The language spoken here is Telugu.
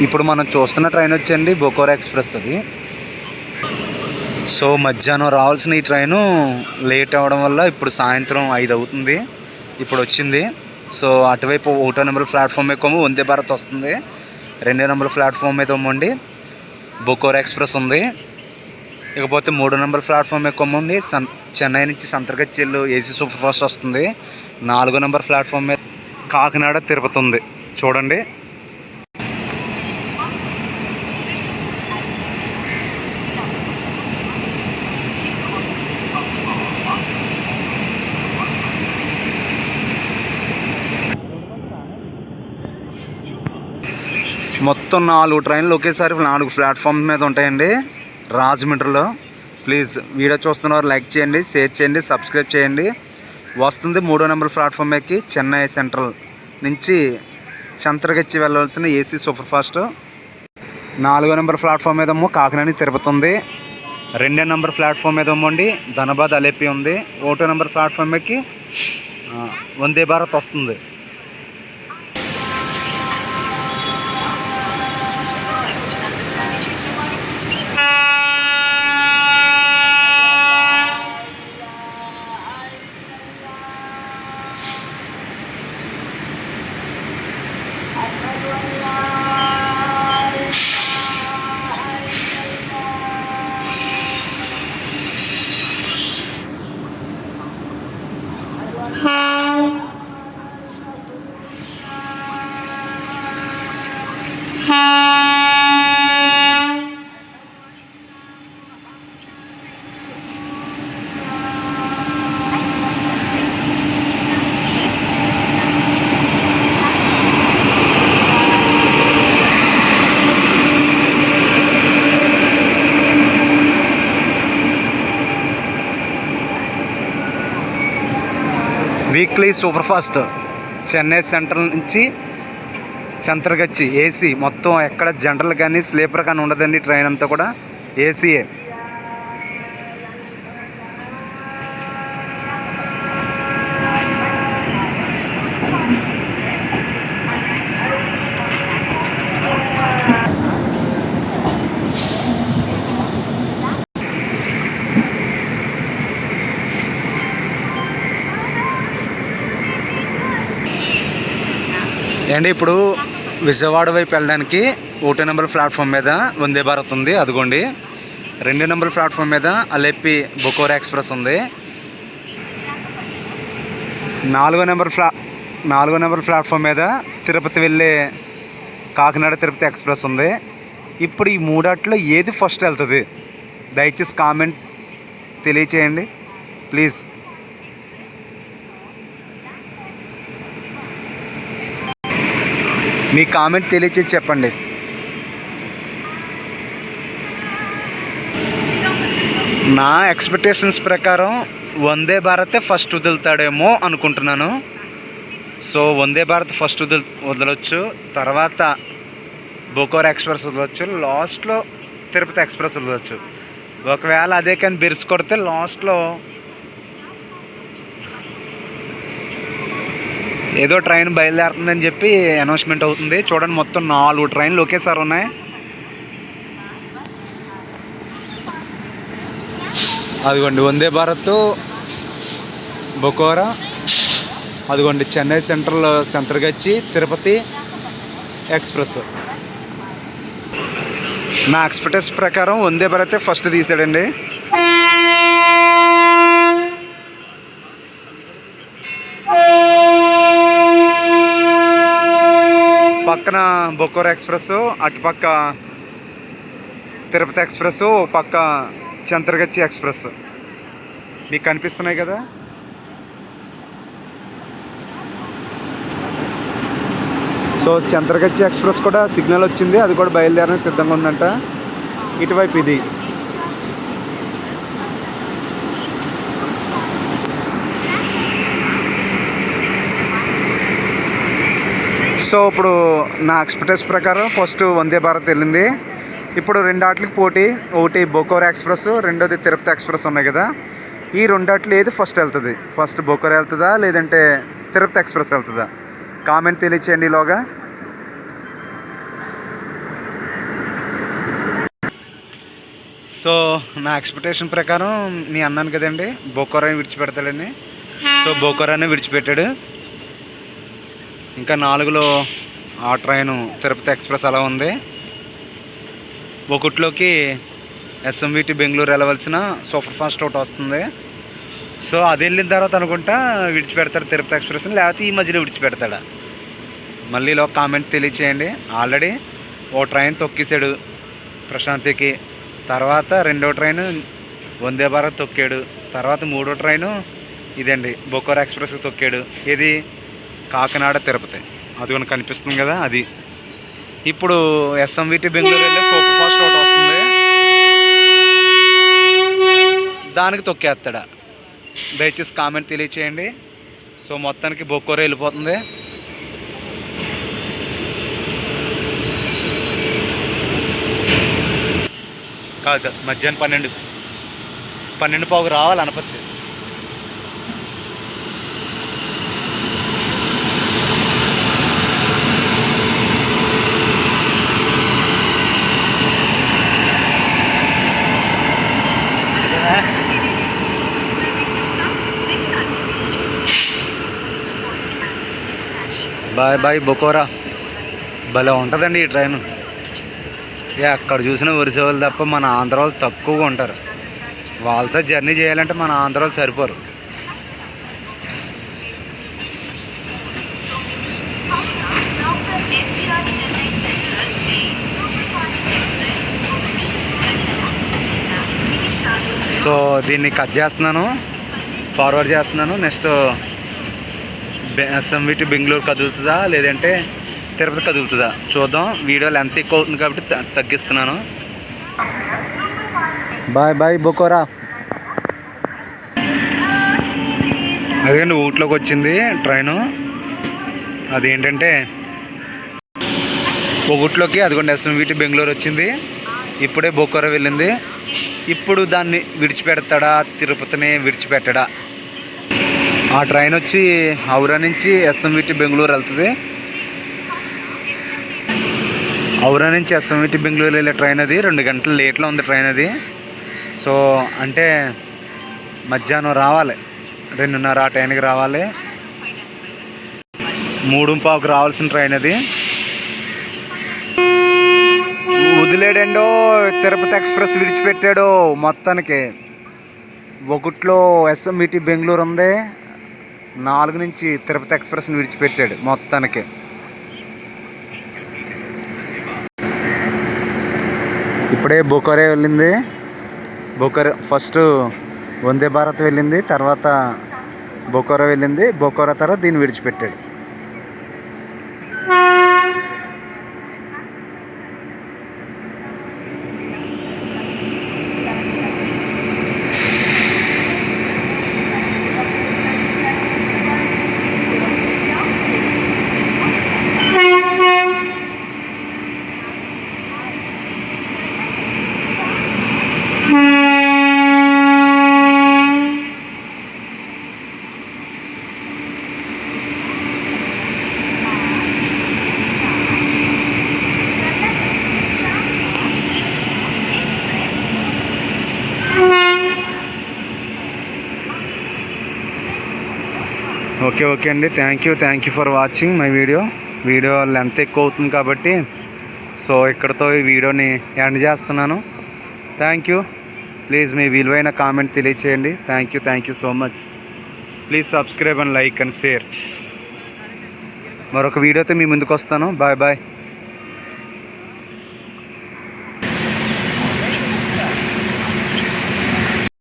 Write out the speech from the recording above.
ఇప్పుడు మనం చూస్తున్న ట్రైన్ వచ్చండి బొకోరా ఎక్స్ప్రెస్. అది సో మధ్యాహ్నం రావాల్సిన ఈ ట్రైను లేట్ అవ్వడం వల్ల ఇప్పుడు సాయంత్రం 5 అవుతుంది, ఇప్పుడు వచ్చింది. సో అటువైపు 1వ నెంబర్ ప్లాట్ఫామ్ ఎక్కువ వందే భారత్ వస్తుంది, 2వ నెంబర్ ప్లాట్ఫామ్ మీద ఉండి బొకోరా ఎక్స్ప్రెస్ ఉంది. ఇకపోతే 3వ నెంబర్ ప్లాట్ఫామ్ ఎక్కువ ఉండి చెన్నై నుంచి సంతర్గచ్చి ఏసీ సూపర్ ఫాస్ట్ వస్తుంది. 4వ నెంబర్ ప్లాట్ఫామ్ మీద కాకినాడ తిరుపతి ఉంది. చూడండి, మొత్తం 4 ట్రైన్లు ఒకేసారి 4 ప్లాట్ఫామ్ మీద ఉంటాయండి రాజమండ్రిలో. ప్లీజ్ వీడియో చూస్తున్నవారు లైక్ చేయండి, షేర్ చేయండి, సబ్స్క్రైబ్ చేయండి. వస్తుంది 3వ నెంబర్ ప్లాట్ఫామ్ ఎక్కి చెన్నై సెంట్రల్ నుంచి సంతర్గచ్చి వెళ్ళవలసిన ఏసీ సూపర్ ఫాస్ట్. 4వ నెంబర్ ప్లాట్ఫామ్ మీద కాకినాడ తిరుపతి ఉంది. 2వ నెంబర్ ప్లాట్ఫామ్ మీద ఉండి ధనబాద్ అలేపి ఉంది. 1వ నెంబర్ ప్లాట్ఫామ్ ఎక్కి వందే భారత్ వస్తుంది. Weekly super fast Chennai central నుంచి సంతర్గచ్చి ఏసీ, మొత్తం ఎక్కడ జనరల్ కానీ స్లీపర్ కానీ ఉండదండి. ట్రైన్ అంతా కూడా ఏసీయే. అండి ఇప్పుడు విజయవాడ వైపు వెళ్ళడానికి 1వ నెంబర్ ప్లాట్ఫామ్ మీద వందే భారత్ ఉంది, అదిగోండి. 2వ నెంబర్ ప్లాట్ఫామ్ మీద అలేపి బొకోరా ఎక్స్ప్రెస్ ఉంది. 4వ నెంబర్ ప్లాట్ఫామ్ మీద తిరుపతి వెళ్ళే కాకినాడ తిరుపతి ఎక్స్ప్రెస్ ఉంది. ఇప్పుడు ఈ మూడాట్లో ఏది ఫస్ట్ వెళ్తుంది దయచేసి కామెంట్ తెలియచేయండి ప్లీజ్. మీ కామెంట్ తెలియచేసి చెప్పండి. నా ఎక్స్పెక్టేషన్స్ ప్రకారం వందే భారతే ఫస్ట్ వదులుతాడేమో అనుకుంటున్నాను. సో వందే భారత్ ఫస్ట్ వదలొచ్చు, తర్వాత బొకోరా ఎక్స్ప్రెస్ వదలొచ్చు, లాస్ట్లో తిరుపతి ఎక్స్ప్రెస్ వదలొచ్చు. ఒకవేళ అదే కానీ బిర్స్ కొడితే లాస్ట్లో ఏదో ట్రైన్ బయలుదేరుతుందని చెప్పి అనౌన్స్మెంట్ అవుతుంది. చూడండి, మొత్తం 4 ట్రైన్లు ఒకేసారి ఉన్నాయి. అదిగోండి వందే భారత్, బొకోరా, అదిగోండి చెన్నై సెంట్రల్ సంతర్గచ్చి తిరుపతి ఎక్స్ప్రెస్. నా ఎక్స్పెక్టేషన్ ప్రకారం వందే భారతే ఫస్ట్ తీసాడండి. పక్కన బొకోరా ఎక్స్ప్రెస్, అటుపక్క తిరుపతి ఎక్స్ప్రెస్, పక్క సంతర్గచ్చి ఎక్స్ప్రెస్ మీకు కనిపిస్తున్నాయి కదా. సో సంతర్గచ్చి ఎక్స్ప్రెస్ కూడా సిగ్నల్ వచ్చింది, అది కూడా బయలుదేరడానికి సిద్ధంగా ఉందంట. ఇటువైపు ఇది. సో ఇప్పుడు నా ఎక్స్పెక్టేషన్ ప్రకారం ఫస్ట్ వందే భారత్ వెళ్ళింది. ఇప్పుడు 2 ఆటలకి పోటీ, ఒకటి బొకోరా ఎక్స్ప్రెస్, రెండోది తిరుపతి ఎక్స్ప్రెస్ ఉన్నాయి కదా. ఈ 2 ఆటలు ఏది ఫస్ట్ వెళ్తుంది? ఫస్ట్ బొకోరా వెళ్తుందా లేదంటే తిరుపతి ఎక్స్ప్రెస్ వెళ్తుందా? కామెంట్ తెలియచేయండి. ఈలోగా సో నా ఎక్స్పెక్టేషన్ ప్రకారం నేను అన్నాను కదండి బొకోరాని విడిచిపెడతాడని. సో బొకోరాని విడిచిపెట్టాడు. ఇంకా 4లో ఆ ట్రైను తిరుపతి ఎక్స్ప్రెస్ అలా ఉంది. ఒకటిలోకి ఎస్ఎంవిటి బెంగళూరు వెళ్ళవలసిన సూపర్ ఫాస్ట్ ఒకటి వస్తుంది. సో అది వెళ్ళిన తర్వాత అనుకుంటా విడిచిపెడతాడు తిరుపతి ఎక్స్ప్రెస్ని, లేకపోతే ఈ మధ్యలో విడిచిపెడతాడా మళ్ళీ ఇలా కామెంట్ తెలియచేయండి. ఆల్రెడీ ఓ ట్రైన్ తొక్కేశాడు ప్రశాంతికి, తర్వాత 2వ ట్రైను వందే భారత్ తొక్కాడు, తర్వాత 3వ ట్రైను ఇదండి బొకోరా ఎక్స్ప్రెస్కి తొక్కాడు. ఇది కాకినాడ తిరుపతి, అది కూడా కనిపిస్తుంది కదా అది. ఇప్పుడు ఎస్ఎంవిటి బెంగళూరు వెళ్ళే సూపర్ ఫాస్ట్ ఒకటి వస్తుంది, దానికి తొక్కేస్తాడా దయచేసి కామెంట్ తెలియచేయండి. సో మొత్తానికి బొకోరా వెళ్ళిపోతుంది. కాదు మధ్యాహ్నం 12 రావాలి అనపత్తి. Bye bye బొకోరా. భలే ఉంటుందండి ఈ ట్రైన్. ఎక్కడ చూసినా ఒరిసే వాళ్ళు తప్ప మన ఆంధ్ర వాళ్ళు తక్కువగా ఉంటారు. వాళ్ళతో జర్నీ చేయాలంటే మన ఆంధ్ర వాళ్ళు సరిపోరు. సో దీన్ని కట్ చేస్తున్నాను, ఫార్వర్డ్ చేస్తున్నాను. నెక్స్ట్ ఎస్ఎంవిటి బెంగళూరు కదులుతుందా లేదంటే తిరుపతి కదులుతుందా చూద్దాం. వీడియో లెంత్ ఎక్కువ అవుతుంది కాబట్టి తగ్గిస్తున్నాను. Bye bye బొకోరా. అదేంటి ఊట్లోకి వచ్చింది ట్రైను. అదేంటంటే ఒకటిలోకి అదిగోండి ఎస్ఎంవిటి బెంగళూరు వచ్చింది, ఇప్పుడే బొకోరా వెళ్ళింది. ఇప్పుడు దాన్ని విడిచిపెడతాడా తిరుపతిని విడిచిపెట్టడా? ఆ ట్రైన్ వచ్చి హౌరా నుంచి ఎస్ఎంవిటి బెంగళూరు వెళ్తుంది. హౌరా నుంచి ఎస్ఎంవిటి బెంగళూరు వెళ్ళే ట్రైన్ అది 2 గంటలు లేట్లో ఉంది ట్రైన్ అది. సో అంటే మధ్యాహ్నం రావాలి, 2:30 ఆ టైంకి రావాలి. 3:15కి రావాల్సిన ట్రైన్ అది. వదిలేడండో తిరుపతి ఎక్స్ప్రెస్ విడిచిపెట్టాడు మొత్తానికి. 1లో ఎస్ఎంవిటి బెంగళూరు ఉంది, 4 నుంచి తిరుపతి ఎక్స్ప్రెస్ని విడిచిపెట్టాడు మొత్తానికి. ఇప్పుడే బొకోరా వెళ్ళింది. బొకోరా ఫస్ట్ వందే భారత్ వెళ్ళింది, తర్వాత బొకోరా వెళ్ళింది. బొకోరా తర్వాత దీన్ని విడిచిపెట్టాడు. ఓకే అండి, thank you for watching my video length ఎక్కువ అవుతుంది కాబట్టి సో ఇక్కడతో ఈ వీడియోని ఎండ్ చేస్తున్నాను. Thank you. ప్లీజ్ మీ విలువైన కామెంట్ తెలియచేయండి. Thank you so much. Please subscribe and like and share. మరొక వీడియోతో మీ ముందుకు వస్తాను. Bye bye.